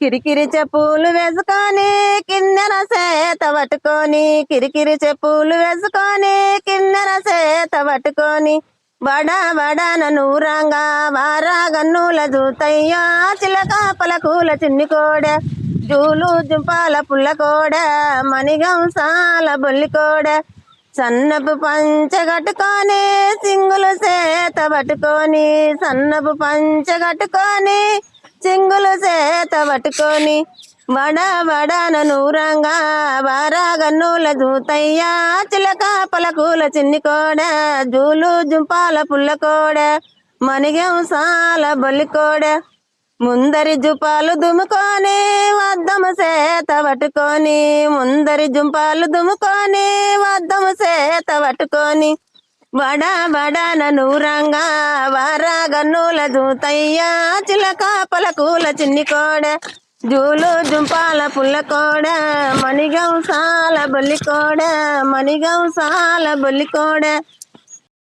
కిరికిరి చెప్పులు వేసుకొని కిన్నెర సేత పట్టుకొని కిరికిరి చెప్పులు వేసుకొని కిన్నెర సేత పట్టుకొని బడా బడా నూరంగా వారాగన్నుల జూతయ్యా చిలక పలకూల చిన్ని కోడ జూలు జుంపాల పుల్ల కోడ మణిగంసాల బొల్లి కోడ సన్నపు పంచ కట్టుకొని సింగులు సేత పట్టుకొని సన్నపు పంచ కట్టుకొని సింగులు సేత పట్టుకొని బడా బడా నూరంగా వారాగన్నుల జూతయ్యా చిలక పలకూల చిన్ని కోడ జూలు జుంపాల పుల్ల కోడ మణిగంసాల బొల్లి కోడ ముందరి జుపాలు దుముకొని వద్దము సేత పట్టుకొని ముందరి జుంపాలు దుముకొని వద్దము సేత పట్టుకొని బడా బడా నూరంగా వారాగన్నుల జూతయ్యా చిలక పలకూల చిన్ని కోడ జూలు జుంపాల పుల్ల కోడ మణిగంసాల బొల్లి కోడ మణిగంసాల బొల్లి కోడ